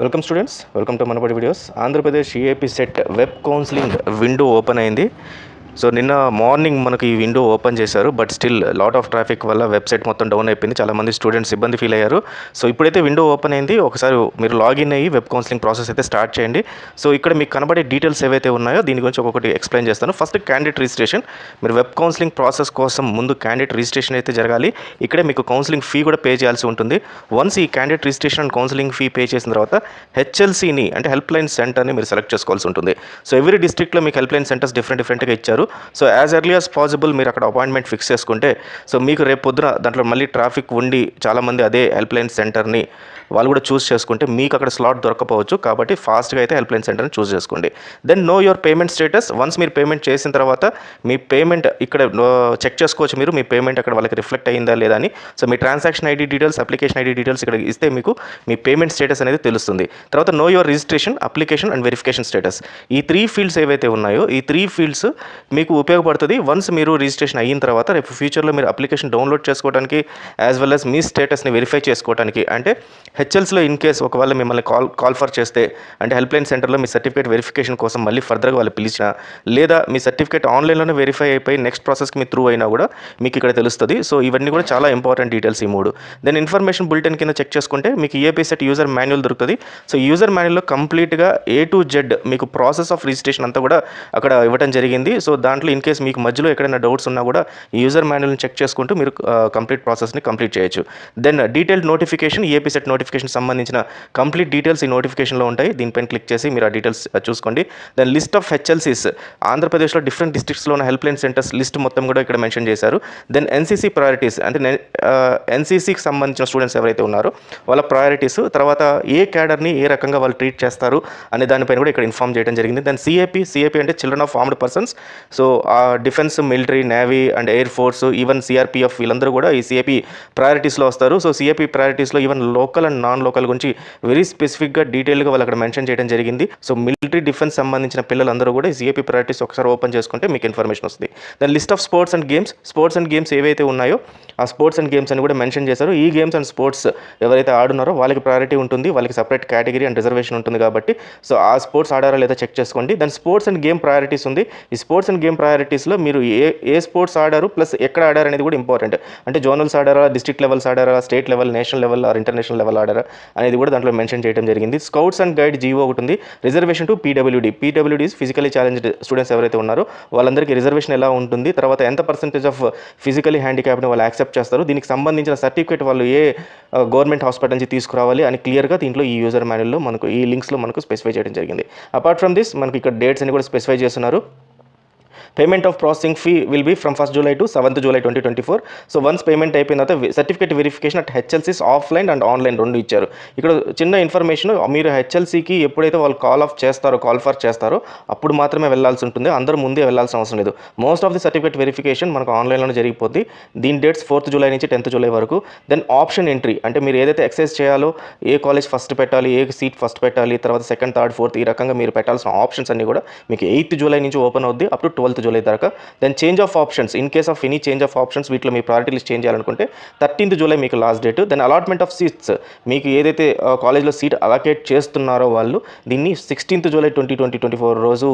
Welcome students, welcome to Manabadi videos. Andhra Pradesh EAP set web counselling window open అయింది. So నిన్న morning మనకి ఈ window open చేశారు, but still lot of traffic వల్ల website మొత్తం down అయిపోయింది. చాలామంది స్టూడెంట్స్ ఇబ్బంది ఫీల్ అయ్యారు. సో ఇప్పుడైతే విండో ఓపెన్ అయింది, ఒకసారి మీరు లాగిన్ అయ్యి వెబ్ కౌన్సిలింగ్ ప్రాసెస్ అయితే స్టార్ట్ చేయండి. సో ఇక్కడ మీకు కనబడే డీటెయిల్స్ ఏవైతే ఉన్నాయో దీని గురించి ఒక్కొక్కటి ఎక్స్ప్లెయిన్ చేస్తాను. First candidate registration. మీరు వెబ్ కౌన్సిలింగ్ ప్రాసెస్ కోసం ముందు క్యాండిడేట్ రిజిస్ట్రేషన్ అయితే జరగాలి. ఇక్కడే మీకు కౌన్సిలింగ్ ఫీ కూడా పే చేయాల్సి ఉంటుంది. వన్స్ ఈ candidate registration and counselling fee pay చేసిన తర్వాత హెచ్ఎల్సీని అంటే హెల్ప్ లైన్ సెంటర్ని మీరు సెలెక్ట్ చేసుకోవాల్సి ఉంటుంది. సో ఎవ్రీ డిస్ట్రిక్ట్లో మీకు హెల్ప్ లైన్ సెంటర్స్ డిఫరెంట్గా ఇచ్చారు. So as early as possible మీరు అక్కడ అపాయింట్మెంట్ ఫిక్స్ చేసుకుంటే సో మీకు రేపు పొద్దున దాంట్లో మళ్ళీ ట్రాఫిక్ ఉండి చాలామంది అదే హెల్ప్ లైన్ సెంటర్ని వాళ్ళు కూడా చూస్ చేసుకుంటే మీకు అక్కడ స్లాట్ దొరకపోవచ్చు. కాబట్టి ఫాస్ట్గా అయితే హెల్ప్ లైన్ సెంటర్ని చూస్ చేసుకోండి. Then know your payment status. Once మీరు పేమెంట్ చేసిన తర్వాత మీ పేమెంట్ ఇక్కడ చెక్ చేసుకోవచ్చు. మీరు మీ పేమెంట్ అక్కడ వాళ్ళకి రిఫ్లెక్ట్ అయ్యిందా లేదా అని. సో మీ transaction ID details, application ID details ఇక్కడ ఇస్తే మీకు మీ పేమెంట్ స్టేటస్ అనేది తెలుస్తుంది. తర్వాత know your registration, application and verification status. ఈ 3 ఫీల్డ్స్ ఏవైతే ఉన్నాయో ఈ 3 ఫీల్డ్స్ మీకు ఉపయోగపడుతుంది. వన్స్ మీరు రిజిస్ట్రేషన్ అయిన తర్వాత రేపు ఫ్యూచర్లో మీరు అప్లికేషన్ డౌన్లోడ్ చేసుకోవడానికి యాజ్ వెల్ యాజ్ మీ స్టేటస్ని వెరిఫై చేసుకోవడానికి, అంటే హెచ్ఎల్స్లో ఇన్ కేస్ ఒకవేళ మిమ్మల్ని కాల్ ఫర్ చేస్తే అంటే హెల్ప్ లైన్ సెంటర్లో మీ సర్టిఫికేట్ వెరిఫికేషన్ కోసం మళ్ళీ ఫర్దర్గా వాళ్ళు పిలిచినా, లేదా మీ సర్టిఫికేట్ ఆన్లైన్లోనే వెరిఫై అయిపోయి నెక్స్ట్ ప్రాసెస్కి మీ త్రూ అయినా కూడా మీకు ఇక్కడ తెలుస్తుంది. సో ఇవన్నీ కూడా చాలా ఇంపార్టెంట్ డీటెయిల్స్ ఈ 3. దెన్ ఇన్ఫర్మేషన్ బులెటిన్ కింద చెక్ చేసుకుంటే మీకు ఈఏపీ సెట్ యూజర్ మాన్యువల్ దొరుకుతుంది. సో యూజర్ మాన్యువల్లో కంప్లీట్గా A to Z మీకు ప్రాసెస్ ఆఫ్ రిజిస్ట్రేషన్ అంతా కూడా అక్కడ ఇవ్వడం జరిగింది. సో దాంట్లో ఇన్ కేస్ మీకు మధ్యలో ఎక్కడైనా డౌట్స్ ఉన్నా కూడా ఈ యూజర్ మాన్యువల్ని చెక్ చేసుకుంటూ మీరు కంప్లీట్ ప్రాసెస్ని కంప్లీట్ చేయొచ్చు. Then detailed notification, EAPCET notification సంబంధించిన కంప్లీట్ డీటెయిల్స్ ఈ నోటిఫికేషన్లో ఉంటాయి. దీనిపైన క్లిక్ చేసి మీరు ఆ డీటెయిల్స్ చూసుకోండి. దెన్ లిస్ట్ ఆఫ్ హెచ్ఎల్సీస్, ఆంధ్రప్రదేశ్లో డిఫరెంట్ డిస్ట్రిక్ట్స్లో ఉన్న హెల్ప్ లైన్ సెంటర్స్ లిస్ట్ మొత్తం కూడా ఇక్కడ మెన్షన్ చేశారు. దెన్ ఎన్సీసీ ప్రయారిటీస్, అంటే ఎన్సీసీకి సంబంధించిన స్టూడెంట్స్ ఎవరైతే ఉన్నారో వాళ్ళ ప్రయారిటీస్, తర్వాత ఏ క్యాడర్ని ఏ రకంగా వాళ్ళు ట్రీట్ చేస్తారు అనే దానిపైన కూడా ఇక్కడ ఇన్ఫార్మ్ చేయడం జరిగింది. దెన్ సిఏపీ అంటే children of armed persons. So defence, military, navy and air force, even CRPF వీళ్ళందరూ కూడా ఈ సిఏపీ ప్రయారిటీస్లో వస్తారు. సో సిఏపీ ప్రయారిటీస్లో even local and non local గురించి వెరీ స్పెసిఫిక్గా డీటెయిల్గా వాళ్ళు అక్కడ మెన్షన్ చేయడం జరిగింది. సో మిలిటరీ, డిఫెన్స్ సంబంధించిన పిల్లలందరూ కూడా ఈ సిఏపీ ప్రయారిటీస్ ఒకసారి ఓపెన్ చేసుకుంటే మీకు ఇన్ఫర్మేషన్ వస్తుంది. Then list of sports and games ఏవైతే ఉన్నాయో ఆ స్పోర్ట్స్ అండ్ గేమ్స్ అని కూడా మెన్షన్ చేశారు. ఈ గేమ్స్ అండ్ స్పోర్ట్స్ ఎవరైతే ఆడున్నారో వాళ్ళకి ప్రయారిటీ ఉంటుంది, వాళ్ళకి సపరేట్ కేటగిరీ అండ్ రిజర్వేషన్ ఉంటుంది. కాబట్టి సో ఆ స్పోర్ట్స్ ఆడారా లేదా చెక్ చేసుకోండి. Then sports and game priorities ఉంది. ఈ స్పోర్ట్స్ అండ్ గేమ్ ప్రయారిటీస్లో మీరు ఏ స్పోర్ట్స్ ఆడారు ప్లస్ ఎక్కడ ఆడారు అనేది కూడా ఇంపార్టెంట్. అంటే జోనల్స్ ఆడారా, డిస్ట్రిక్ట్ లెవెల్స్ ఆడారా, state level, national level or international level ఆడారా అనేది కూడా దాంట్లో మెన్షన్ చేయడం జరిగింది. స్కౌట్స్ అండ్ గైడ్ జీవో ఒకటి ఉంది. Reservation to PWD physically challenged students ఎవరైతే ఉన్నారో వాళ్ళందరికీ రిజర్వేషన్ ఎలా ఉంటుంది, తర్వాత ఎంత పర్సెంటేజ్ ఆఫ్ ఫిజికలీ హ్యాండిక్యాప్ని వాళ్ళు యాక్సెప్ట్ చేస్తారు, దీనికి సంబంధించిన సర్టిఫికేట్ వాళ్ళు ఏ గవర్నమెంట్ హాస్పిటల్ నుంచి తీసుకురావాలి అని క్లియర్గా దీంట్లో ఈ యూజర్ మాన్యువల్లో మనకు ఈ లింక్స్లో మనకు స్పెసిఫై చేయడం జరిగింది. అపార్ట్ ఫ్రమ్ దిస్ మనకి ఇక్కడ డేట్స్ అని కూడా స్పెసిఫై చేస్తున్నారు. Payment of processing fee will be from 1st July to 7th July 2024. So once payment అయిపోయిన తర్వాత సర్టిఫికేట్ వెరిఫికేషన్ అట్ హెచ్ఎల్సీస్ ఆఫ్లైన్ అండ్ ఆన్లైన్ రెండు ఇచ్చారు. ఇక్కడ చిన్న ఇన్ఫర్మేషన్, మీరు హెచ్ఎల్సీకి ఎప్పుడైతే వాళ్ళు కాల్ ఫర్ చేస్తారో అప్పుడు మాత్రమే వెళ్ళాల్సి ఉంటుంది, అందరూ ముందే వెళ్ళాల్సిన అవసరం లేదు. Most of the certificate verification మనకు ఆన్లైన్లోనే జరిగిపోద్ది. దీని డేట్స్ 4th July నుంచి 10th July వరకు. దెన్ ఆప్షన్ ఎంట్రీ, అంటే మీరు ఏదైతే ఎక్సైజ్ చేయాలో, ఏ కాలేజ్ ఫస్ట్ పెట్టాలి, ఏ సీట్ ఫస్ట్ పెట్టాలి, తర్వాత 2nd, 3rd, 4th ఈ రకంగా మీరు పెట్టాల్సిన ఆప్షన్స్ అన్ని కూడా మీకు 8th July నుంచి ఓపెన్ అవుద్ది అప్ టు 12th July దాకా. Then change of options, in case of any change of options వీటిలో మీ ప్రయారిటీ లిస్ట్ చేంజ్ చేయాలనుకుంటే 13th July మీకు last date. Then allotment of seats, మీకు ఏదైతే కాలేజ్లో సీట్ అలాకేట్ చేస్తున్నారో వాళ్ళు దీన్ని 16th July 2024 రోజు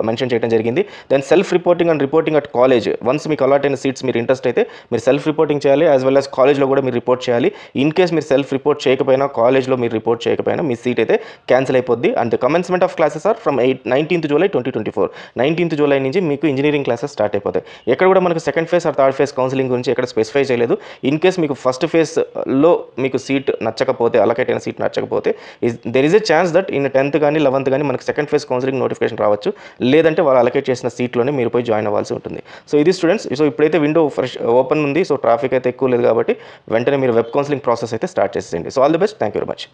మెన్షన్ చేయడం జరిగింది. Then self reporting and reporting at college, once మీకు అలాట్ అయిన సీట్స్ మీరు ఇంట్రెస్ట్ అయితే మీరు సెల్ఫ్ రిపోర్టింగ్ చేయాలి, యాజ్ వెల్ యాజ్ కాలేజ్లో కూడా మీరు రిపోర్ట్ చేయాలి. ఇన్ కేస్ మీరు సెల్ఫ్ రిపోర్ట్ చేయకపోయినా, కాలేజ్లో మీరు రిపోర్ట్ చేయకపోయినా మీ సీట్ అయితే క్యాన్సిల్ అయిపోద్ది. And commencement of classes are from 19th July 2024. 19th July నుంచి మీకు ఇంజనీరింగ్ క్లాసెస్ స్టార్ట్ అయిపోతాయి. ఎక్కడ కూడా మనకు 2nd phase are 3rd phase counselling గురించి ఎక్కడ స్పెసిఫై చేయలేదు. ఇన్ కేస్ మీకు 1st phase మీకు సీట్ నచ్చకపోతే, అలకేట్ అయిన సీట్ నచ్చకపోతే there is a chance that in 10th కానీ 11th కానీ మనకు 2nd phase కౌన్సిలింగ్ నోటిఫికేషన్ రావచ్చు, లేదంటే వాళ్ళు అలకేట్ చేసిన సీట్లోనే మీరు పోయి జాయిన్ అవ్వాల్సి ఉంటుంది. సో ఇది స్టూడెంట్స్. సో ఇప్పుడైతే విండో ఫ్రెష్ ఓపెన్ ఉంది, సో ట్రాఫిక్ అయితే ఎక్కువ లేదు కాబట్టి వెంటనే మీరు వెబ్ కౌన్సిలింగ్ ప్రాసెస్ అయితే స్టార్ట్ చేసేయండి. So all the best, thank you very much.